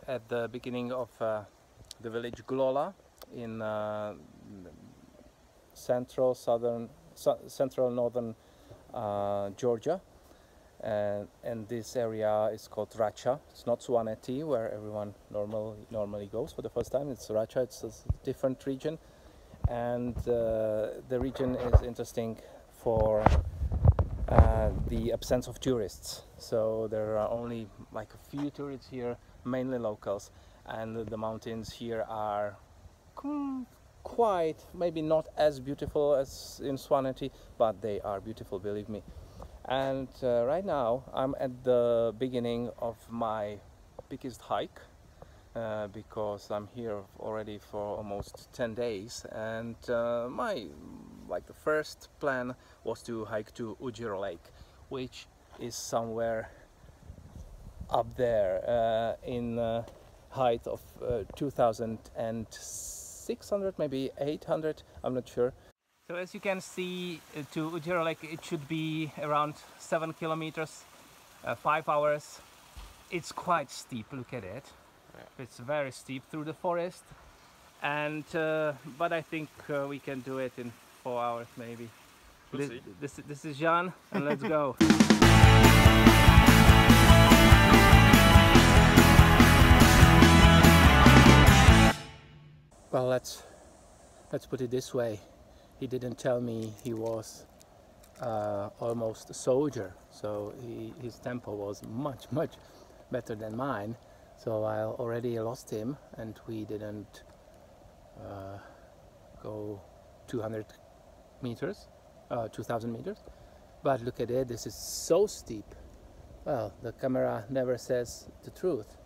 at the beginning of the village Glola in central northern Georgia, and this area is called Racha. It's not Swaneti, where everyone normally goes for the first time. It's Racha. It's a different region, and the region is interesting for the absence of tourists. So there are only like a few tourists here, mainly locals, and the mountains here are quite, maybe not as beautiful as in Swaneti, but they are beautiful, believe me. And right now I'm at the beginning of my biggest hike, because I'm here already for almost 10 days, and the first plan was to hike to Udziro Lake, which is somewhere up there in height of 2,600, maybe 800, I'm not sure. So as you can see, to Udziro Lake it should be around 7 kilometers, 5 hours. It's quite steep, look at it. It's very steep through the forest, and but I think we can do it in 4 hours maybe. This is Jan, and let's go. Well, let's put it this way. He didn't tell me he was almost a soldier, so his tempo was much better than mine. So I already lost him, and we didn't go 200 meters, 2,000 meters. But look at it, this is so steep. Well, the camera never says the truth,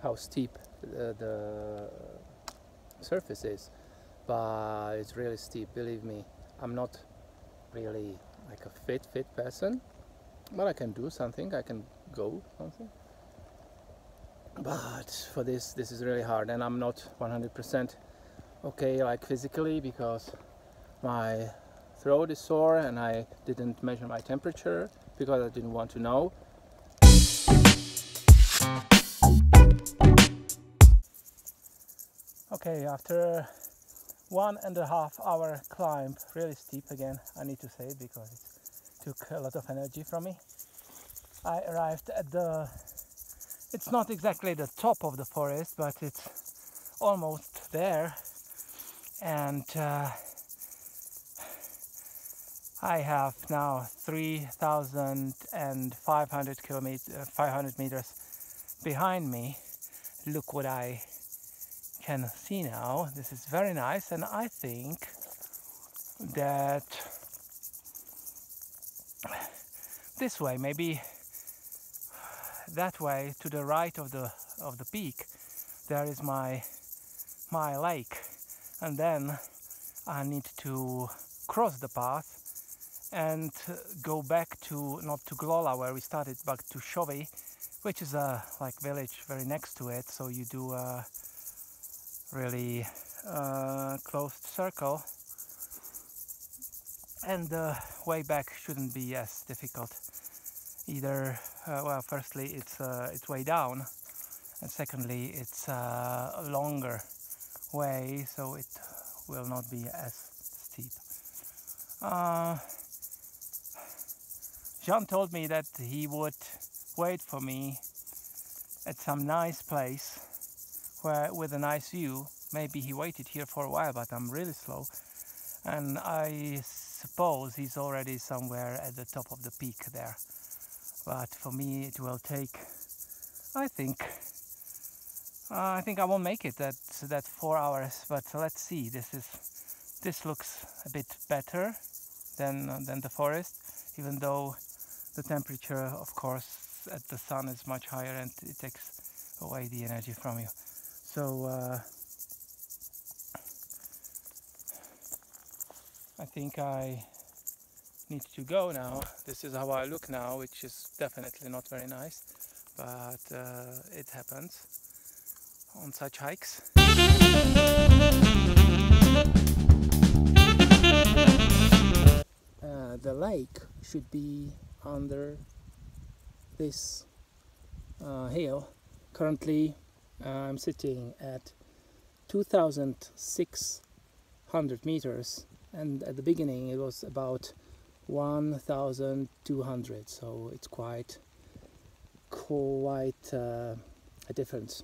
how steep the surface is. But it's really steep, believe me. I'm not really like a fit person, but I can do something, I can go something. But for this is really hard, and I'm not 100% okay like physically, because my throat is sore and I didn't measure my temperature because I didn't want to know. Okay, after 1.5 hour climb, really steep again, I need to say it because it took a lot of energy from me, I arrived at it's not exactly the top of the forest, but it's almost there, and I have now 3,500 meters behind me. Look what I can see now. This is very nice, and I think that this way, maybe that way to the right of the peak, there is my lake, and then I need to cross the path and go back to, not to Glola where we started, but to Shovi, which is a village very next to it. So you do a really closed circle, and the way back shouldn't be as difficult either. Well, firstly it's way down, and secondly it's a longer way, so it will not be as steep. Jean told me that he would wait for me at some nice place with a nice view. Maybe he waited here for a while, but I'm really slow, and I suppose he's already somewhere at the top of the peak there. But for me it will take, I think I won't make it that 4 hours, but let's see. This looks a bit better than the forest, even though the temperature, of course, at the sun is much higher and it takes away the energy from you. So I think I need to go now. This is how I look now, which is definitely not very nice, but it happens on such hikes. The lake should be under this hill. Currently I'm sitting at 2,600 meters, and at the beginning it was about 1,200, so it's quite a difference.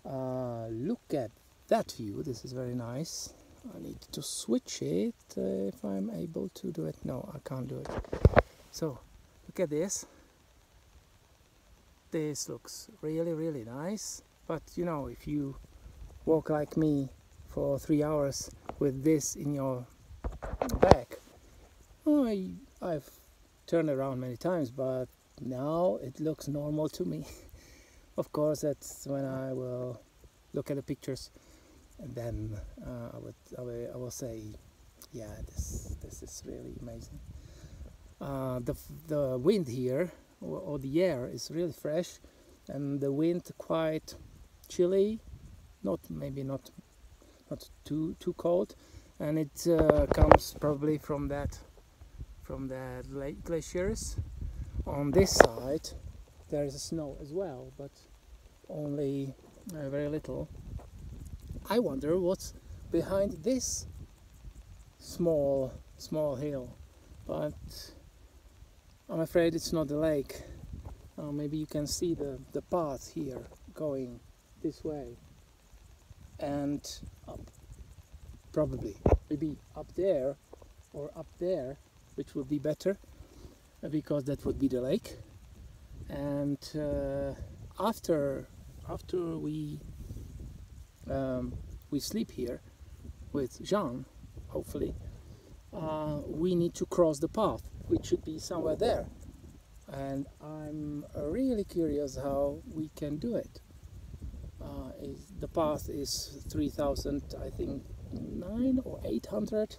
Look at that view. This is very nice. I need to switch it if I'm able to do it. No, I can't do it. So look at this. This looks really nice, but you know, if you walk like me for 3 hours with this in your back, I've turned around many times, but now it looks normal to me. Of course, that's when I will look at the pictures, and then I will say, yeah, this is really amazing. The wind here, or the air, is really fresh, and the wind quite chilly, maybe not too cold, and it comes probably from the glaciers. On this side there is snow as well, but only very little. I wonder what's behind this small hill, but I'm afraid it's not the lake. Maybe you can see the path here going this way and up, probably maybe up there or up there, which would be better, because that would be the lake. And after we sleep here with Jean, hopefully, we need to cross the path, which should be somewhere there, and I'm really curious how we can do it. The path is 3,000, I think 900 or 800,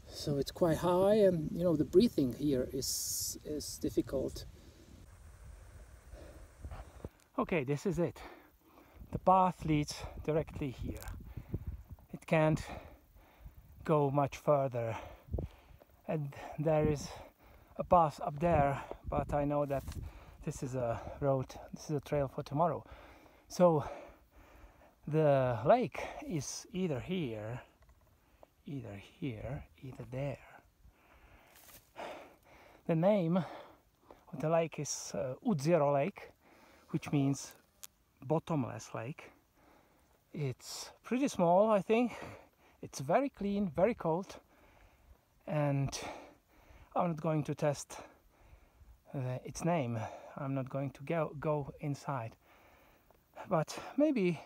so it's quite high, and you know, the breathing here is difficult. Okay, this is it. The path leads directly here. It can't go much further, and there is a path up there, but I know that this is a trail for tomorrow. So the lake is either here, either there. The name of the lake is Udziro Lake, which means bottomless lake. It's pretty small, I think. It's very clean, very cold, and I'm not going to test its name. I'm not going to go inside, but maybe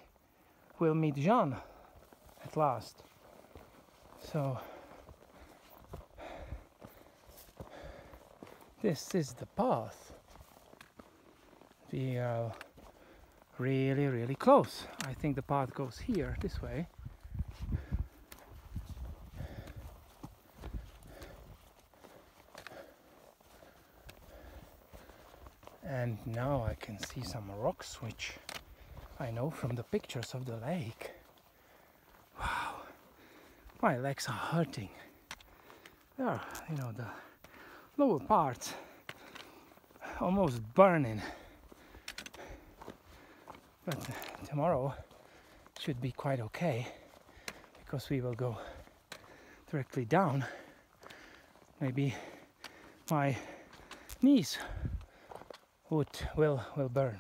we'll meet Jean at last. So this is the path. We are really close. I think the path goes here, this way. And now I can see some rocks, which I know from the pictures of the lake. Wow, my legs are hurting. They are, you know, the lower part almost burning. But tomorrow should be quite okay, because we will go directly down. Maybe my knees will burn.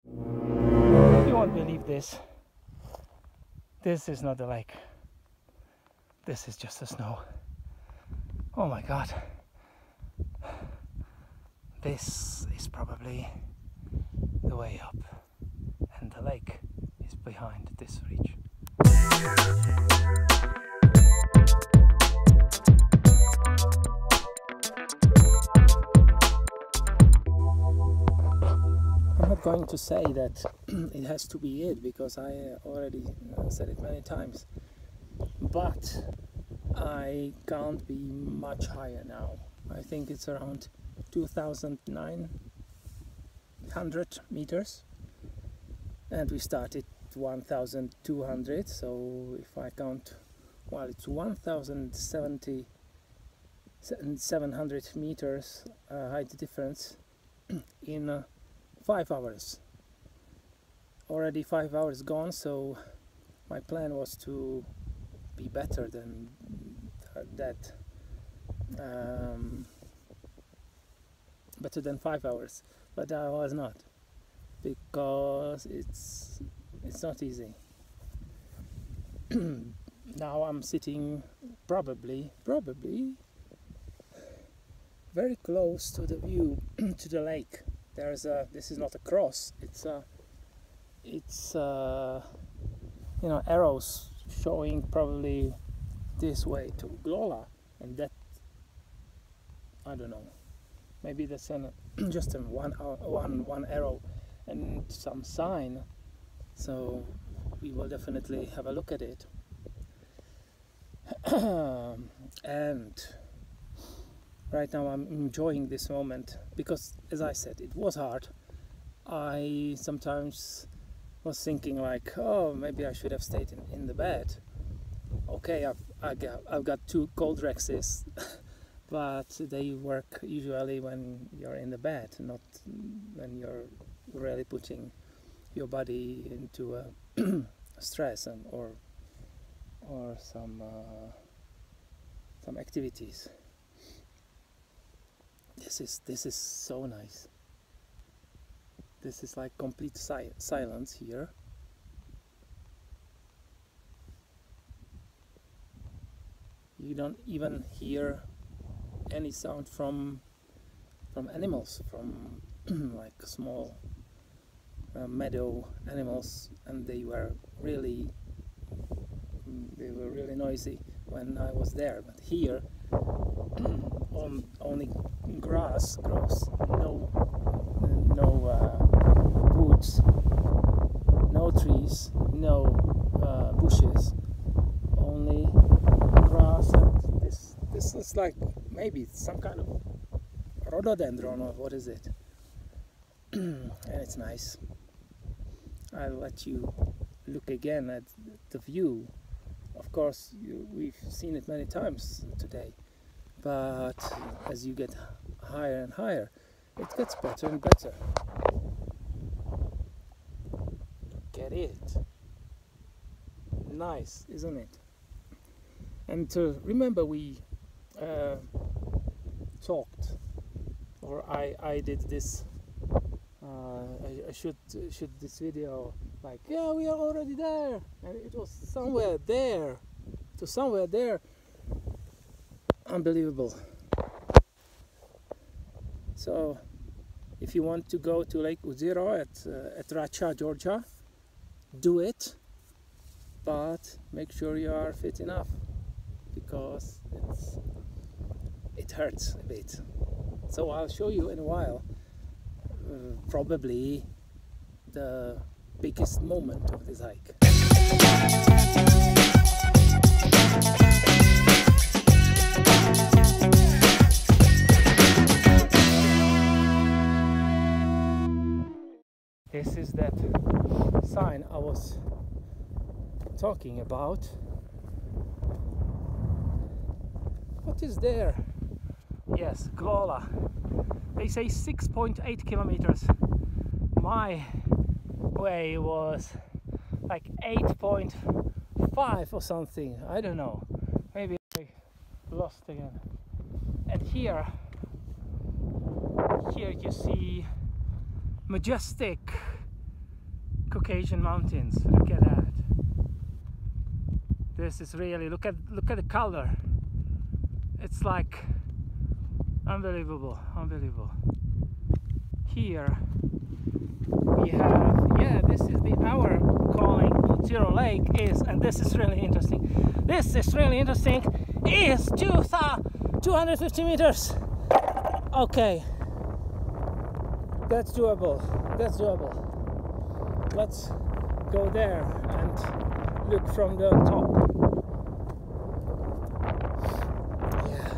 You won't believe this. This is not the lake. This is just the snow. Oh my God. This is probably the way up, and the lake is behind this ridge. I'm not going to say that it has to be it, because I already said it many times, but I can't be much higher now. I think it's around 2,900 meters, and we started 1,200, so if I count, well, it's 1,700 meters height difference in 5 hours. already 5 hours gone, so my plan was to be better than that, better than 5 hours, but I was not, because it's not easy. Now I'm sitting probably very close to the view to the lake. There's this is not a cross, it's you know, arrows showing probably this way to Glola, and that, I don't know, maybe that's just one arrow and some sign, so we will definitely have a look at it. And right now I'm enjoying this moment, because as I said, it was hard. I sometimes was thinking like, oh, maybe I should have stayed in the bed. Okay, I've got 2 cold Rexes, but they work usually when you're in the bed, not when you're really putting your body into a stress or some activities. This is so nice. This is like complete silence here. You don't even hear any sound from animals, from like small meadow animals, and they were really noisy when I was there. But here only grass grows, no woods, no trees, no bushes, only grass. And this is like maybe some kind of rhododendron, or what is it? And it's nice. I'll let you look again at the view. Of course, we've seen it many times today, but as you get higher and higher, it gets better and better. Look at it. Nice, isn't it? And remember, we talked, or I did this. I shoot this video like, yeah, we are already there, and it was somewhere there, to somewhere there. Unbelievable. So if you want to go to Lake Udziro at Racha, Georgia, do it, but make sure you are fit enough, because it hurts a bit. So I'll show you in a while, probably the biggest moment of this hike. This is that sign I was talking about. What is there? Yes, Glola. They say 6.8 kilometers. My way was like 8.5 or something. I don't know. Maybe I lost again. And here you see majestic Caucasian mountains. Look at that. This is really, look at the color. It's like unbelievable. Here we have, yeah, this is our calling Udziro Lake is, and this is really interesting. This is really interesting. Is 250 meters. Okay, that's doable. Let's go there and look from the top. Yeah,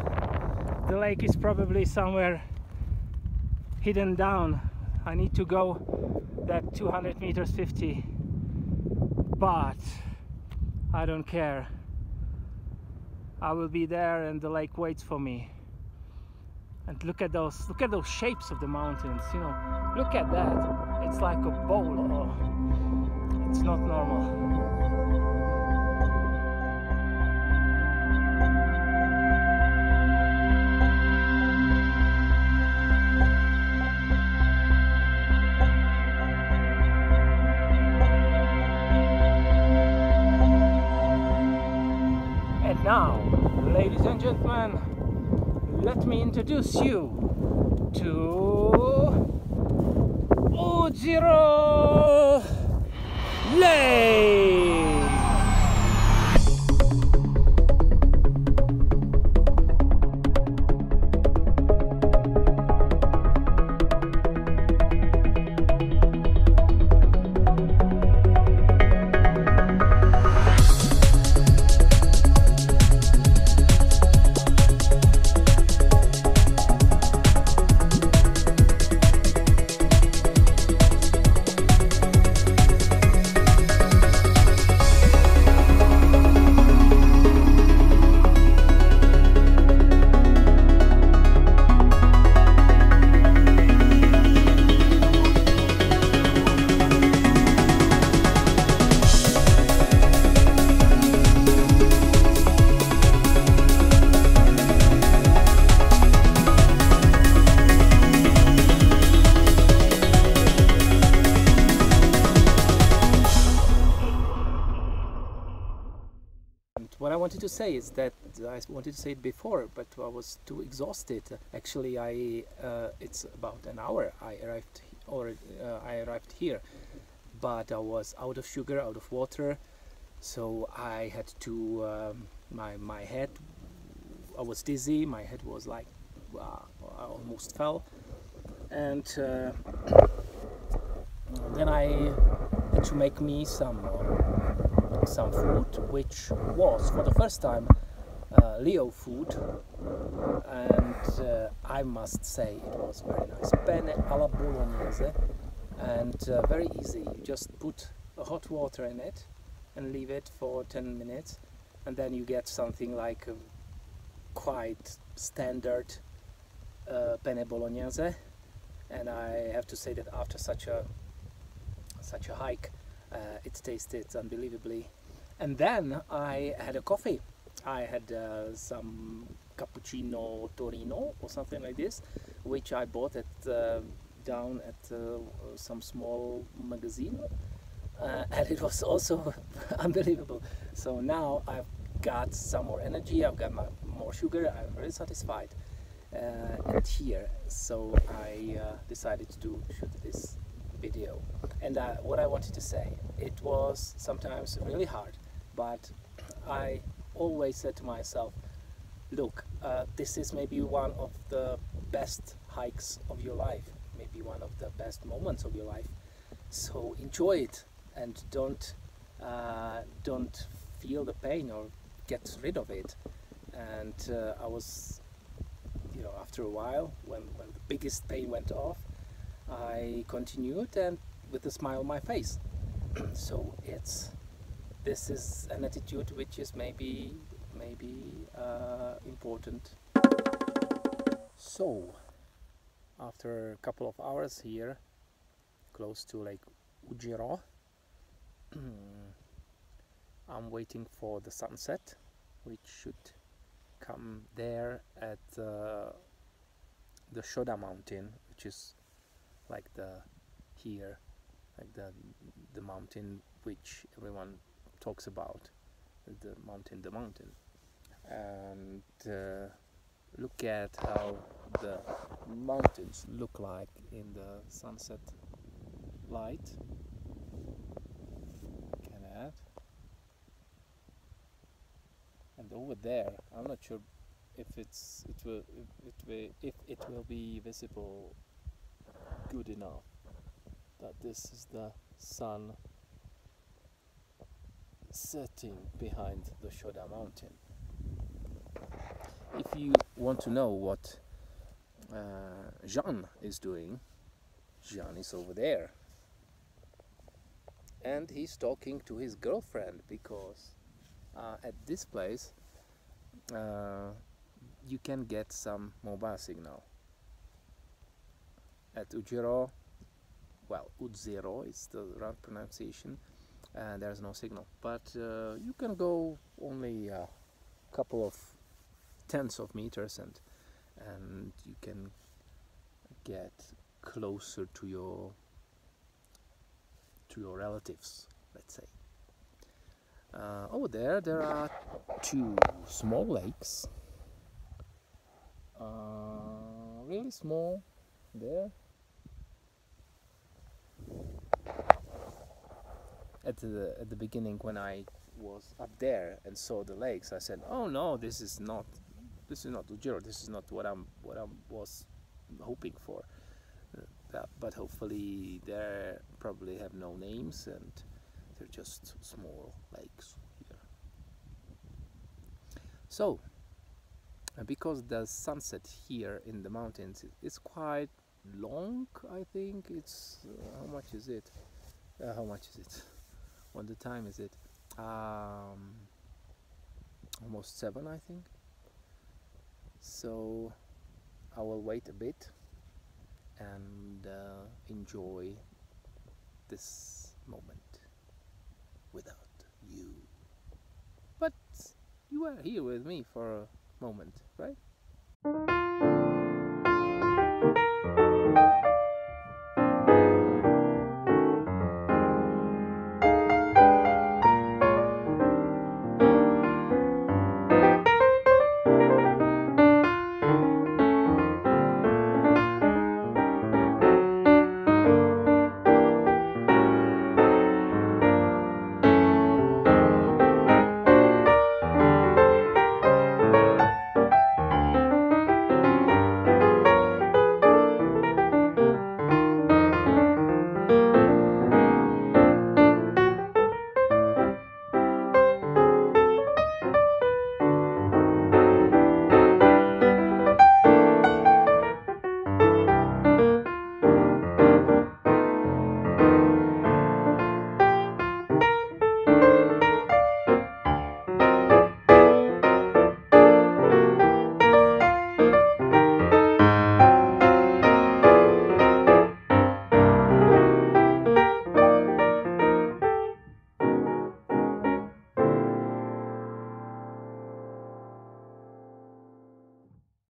the lake is probably somewhere hidden down. I need to go that 200 meters 50, but I don't care. I will be there and the lake waits for me. And look at those shapes of the mountains, you know. Look at that. It's like a bowl not normal. And now, ladies and gentlemen, let me introduce you to Udziro Lake. What I wanted to say is that I wanted to say it before, but I was too exhausted. Actually, it's about an hour I arrived here, but I was out of sugar, out of water, so I had to my head. I was dizzy. My head was like I almost fell, and then I had to make me some food, which was for the first time Leo food, and I must say it was very nice. Penne alla bolognese, and very easy. You just put hot water in it and leave it for 10 minutes, and then you get something like a quite standard penne bolognese. And I have to say that after such a hike, it tasted unbelievably. And then I had a coffee. I had some cappuccino Torino or something like this, which I bought down at some small magazine, and it was also unbelievable. So now I've got some more energy, I've got more sugar, I'm very satisfied and here. So I decided to shoot this video. And what I wanted to say, it was sometimes really hard, but I always said to myself, look, this is maybe one of the best hikes of your life, maybe one of the best moments of your life, so enjoy it and don't feel the pain or get rid of it. And I was, after a while, when the biggest pain went off, I continued, and with a smile on my face. So this is an attitude which is maybe important. So after a couple of hours here, close to Lake Udziro, I'm waiting for the sunset, which should come there at the Shoda mountain, which is like the mountain which everyone talks about, the mountain. And look at how the mountains look like in the sunset light. Look at that. And over there, I'm not sure if it will be visible good enough, that this is the sun setting behind the Shoda mountain. If you want to know what Jean is doing, Jean is over there, and he's talking to his girlfriend, because at this place you can get some mobile signal. At Udziro, well, Udziro is the right pronunciation, and there's no signal. But you can go only a couple of tens of meters, and you can get closer to your relatives, let's say. Over there are two small lakes, really small there. At the beginning, when I was up there and saw the lakes, I said, "Oh no, this is not Udziro. This is not what I was hoping for." But hopefully they probably have no names and they're just small lakes here. So, because the sunset here in the mountains is quite long, I think it's how much is it? What the time is it? Almost 7, I think. So I will wait a bit and enjoy this moment without you. But you are here with me for a moment, right?